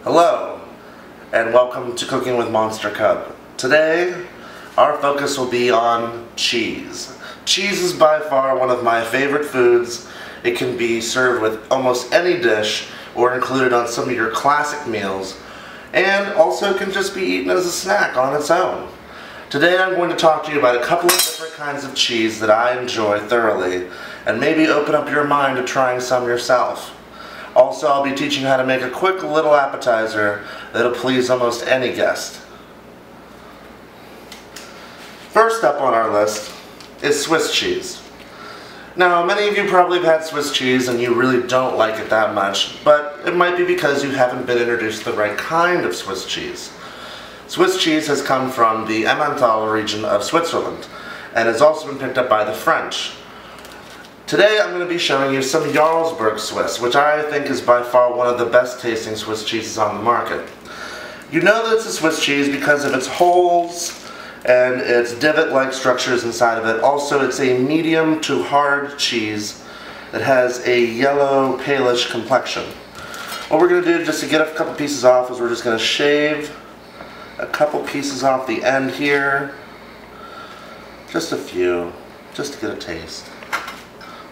Hello, and welcome to Cooking with MonsterCub. Today, our focus will be on cheese. Cheese is by far one of my favorite foods. It can be served with almost any dish or included on some of your classic meals, and also can just be eaten as a snack on its own. Today I'm going to talk to you about a couple of different kinds of cheese that I enjoy thoroughly, and maybe open up your mind to trying some yourself. Also, I'll be teaching you how to make a quick little appetizer that'll please almost any guest. First up on our list is Swiss cheese. Now, many of you probably have had Swiss cheese and you really don't like it that much, but it might be because you haven't been introduced to the right kind of Swiss cheese. Swiss cheese has come from the Emmental region of Switzerland and has also been picked up by the French. Today I'm going to be showing you some Jarlsberg Swiss, which I think is by far one of the best tasting Swiss cheeses on the market. You know that it's a Swiss cheese because of its holes and its divot-like structures inside of it. Also, it's a medium to hard cheese that has a yellow, palish complexion. What we're going to do just to get a couple pieces off is we're just going to shave a couple pieces off the end here. Just a few, just to get a taste.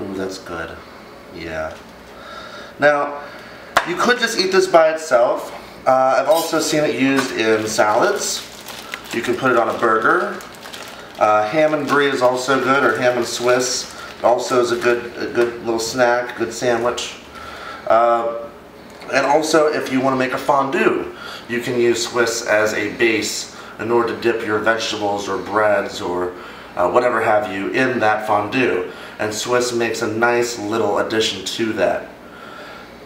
Ooh, that's good. Yeah. Now, you could just eat this by itself. I've also seen it used in salads. You can put it on a burger. Ham and Brie is also good, or ham and Swiss. Also is a good little snack, good sandwich. And also, if you want to make a fondue, you can use Swiss as a base in order to dip your vegetables or breads or whatever have you in that fondue. And Swiss makes a nice little addition to that.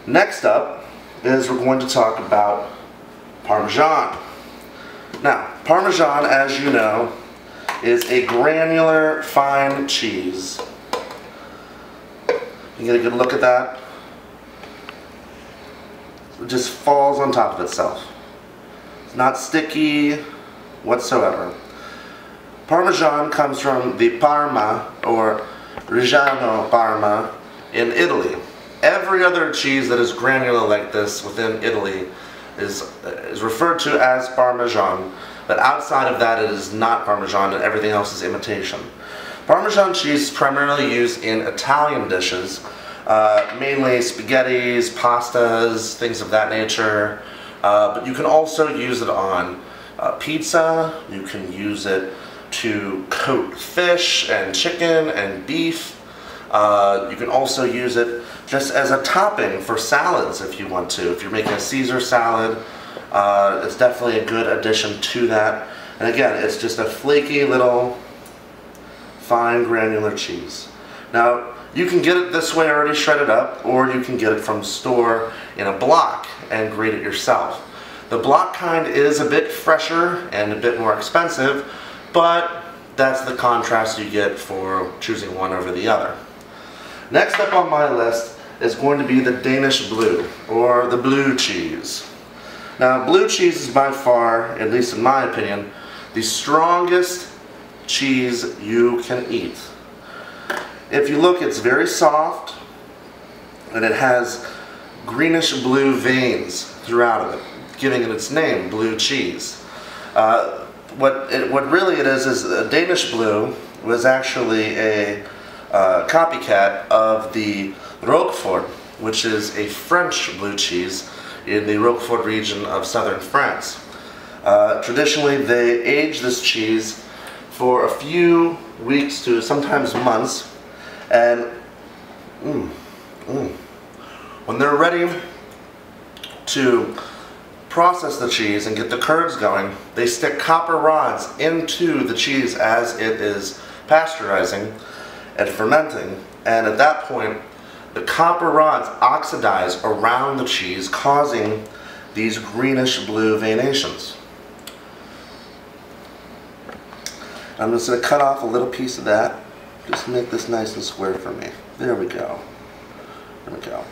Next up is we're going to talk about Parmesan. Now, Parmesan, as you know, is a granular fine cheese. You get a good look at that? It just falls on top of itself. It's not sticky whatsoever. Parmesan comes from the Parma, or Reggiano Parma, in Italy. Every other cheese that is granular like this within Italy is referred to as Parmesan, but outside of that it is not Parmesan, and everything else is imitation. Parmesan cheese is primarily used in Italian dishes, mainly spaghettis, pastas, things of that nature, but you can also use it on pizza. You can use it to coat fish and chicken and beef. You can also use it just as a topping for salads if you want to. If you're making a Caesar salad, it's definitely a good addition to that. And again, it's just a flaky little fine granular cheese. Now, you can get it this way already shredded up, or you can get it from the store in a block and grate it yourself. The block kind is a bit fresher and a bit more expensive, but that's the contrast you get for choosing one over the other. Next up on my list is going to be the Danish blue, or the blue cheese. Now, blue cheese is by far, at least in my opinion, the strongest cheese you can eat. If you look, it's very soft, and it has greenish blue veins throughout of it, giving it its name, blue cheese. What really it is Danish blue was actually a copycat of the Roquefort, which is a French blue cheese in the Roquefort region of southern France. Traditionally, they age this cheese for a few weeks to sometimes months, and when they're ready to process the cheese and get the curds going, they stick copper rods into the cheese as it is pasteurizing and fermenting, and at that point the copper rods oxidize around the cheese, causing these greenish blue veinations. I'm just going to cut off a little piece of that, just to make this nice and square for me. There we go. There we go.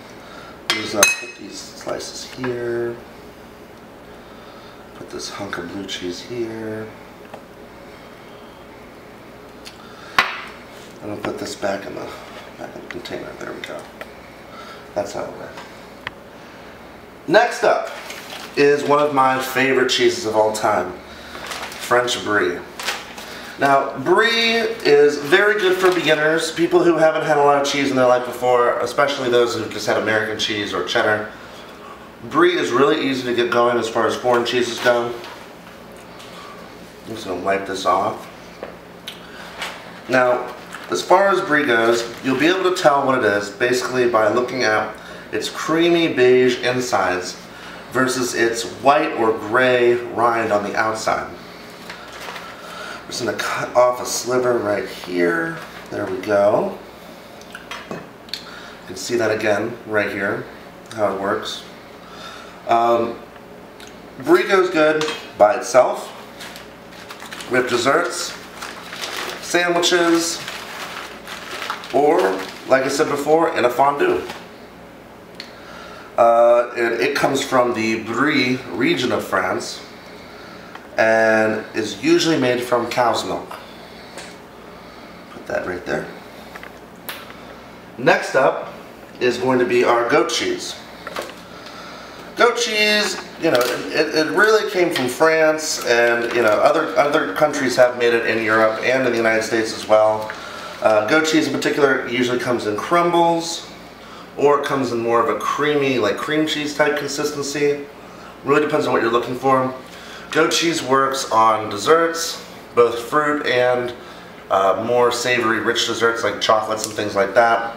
Just put these slices here. Put this hunk of blue cheese here. I'm going to put this back in the container. There we go. That's how it works. Next up, is one of my favorite cheeses of all time, French Brie. Now, Brie is very good for beginners, people who haven't had a lot of cheese in their life before, especially those who've just had American cheese or cheddar. Brie is really easy to get going as far as foreign cheeses go. I'm just going to wipe this off. Now, as far as Brie goes, you'll be able to tell what it is basically by looking at its creamy beige insides versus its white or gray rind on the outside. I'm just going to cut off a sliver right here. There we go. You can see that again right here, how it works. Brie goes good by itself, with desserts, sandwiches, or, like I said before, in a fondue. It comes from the Brie region of France, and is usually made from cow's milk. Put that right there. Next up is going to be our goat cheese. Goat cheese, you know, it really came from France, and you know, other countries have made it in Europe and in the United States as well. Goat cheese in particular usually comes in crumbles, or it comes in more of a creamy, like cream cheese type consistency. Really depends on what you're looking for. Goat cheese works on desserts, both fruit and more savory, rich desserts like chocolates and things like that.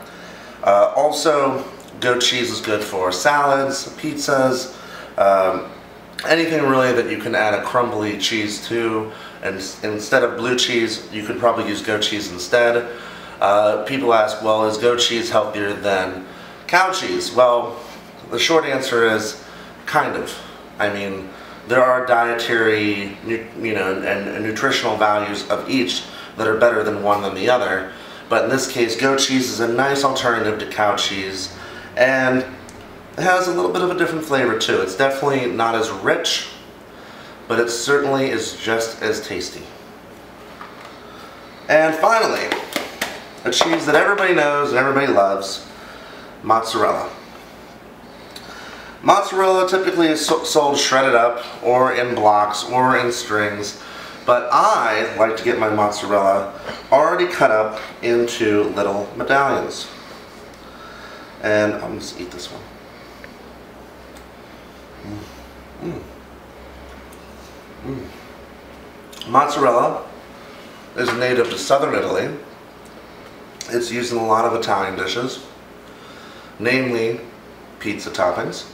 Also, goat cheese is good for salads, pizzas, anything really that you can add a crumbly cheese to. And instead of blue cheese, you could probably use goat cheese instead. People ask, well, is goat cheese healthier than cow cheese? Well, the short answer is kind of. I mean, there are dietary, you know, and nutritional values of each that are better than one than the other. But in this case, goat cheese is a nice alternative to cow cheese, and it has a little bit of a different flavor too. It's definitely not as rich, but it certainly is just as tasty. And finally, a cheese that everybody knows and everybody loves, mozzarella. Mozzarella typically is sold shredded up, or in blocks, or in strings, but I like to get my mozzarella already cut up into little medallions. And I'm just eat this one. Mozzarella is native to southern Italy. It's used in a lot of Italian dishes, namely pizza toppings.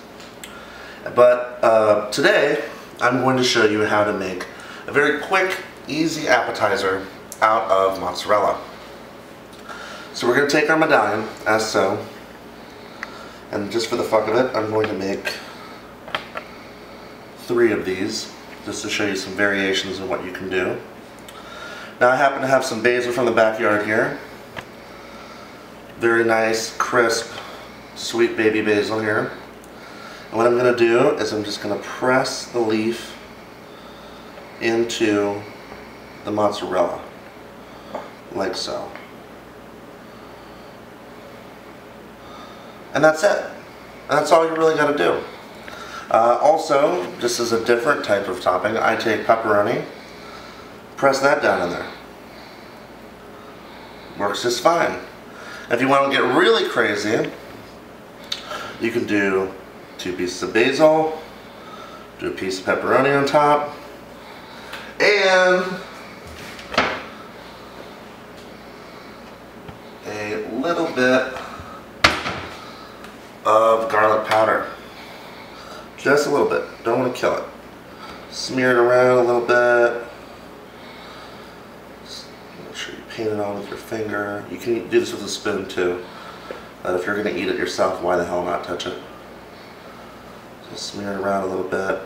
But today I'm going to show you how to make a very quick, easy appetizer out of mozzarella. So we're going to take our medallion, as so, and just for the fuck of it, I'm going to make 3 of these, just to show you some variations in what you can do. Now I happen to have some basil from the backyard here. Very nice, crisp, sweet baby basil here. And what I'm going to do is I'm just going to press the leaf into the mozzarella, like so. And that's it. That's all you really got to do. Also, just as a different type of topping, I take pepperoni, press that down in there. Works just fine. If you want to get really crazy, you can do 2 pieces of basil, do a piece of pepperoni on top, and a little bit of garlic powder. Just a little bit. Don't want to kill it. Smear it around a little bit. Just make sure you paint it on with your finger. You can do this with a spoon too. But if you're going to eat it yourself, why the hell not touch it? Just smear it around a little bit.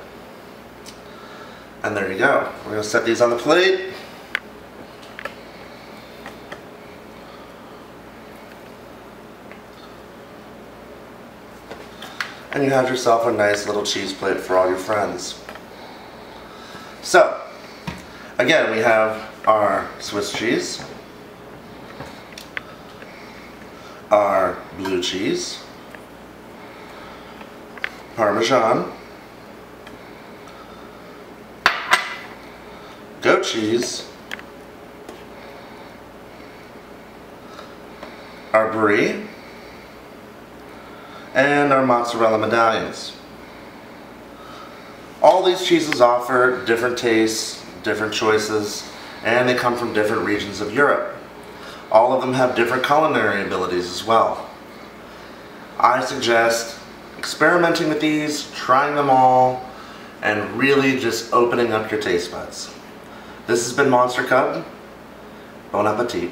And there you go. We're going to set these on the plate. And you have yourself a nice little cheese plate for all your friends. So, again, we have our Swiss cheese, our blue cheese, Parmesan, goat cheese, our Brie, and our mozzarella medallions. All these cheeses offer different tastes, different choices, and they come from different regions of Europe. All of them have different culinary abilities as well. I suggest experimenting with these, trying them all, and really just opening up your taste buds. This has been MonsterCub. Bon appetit.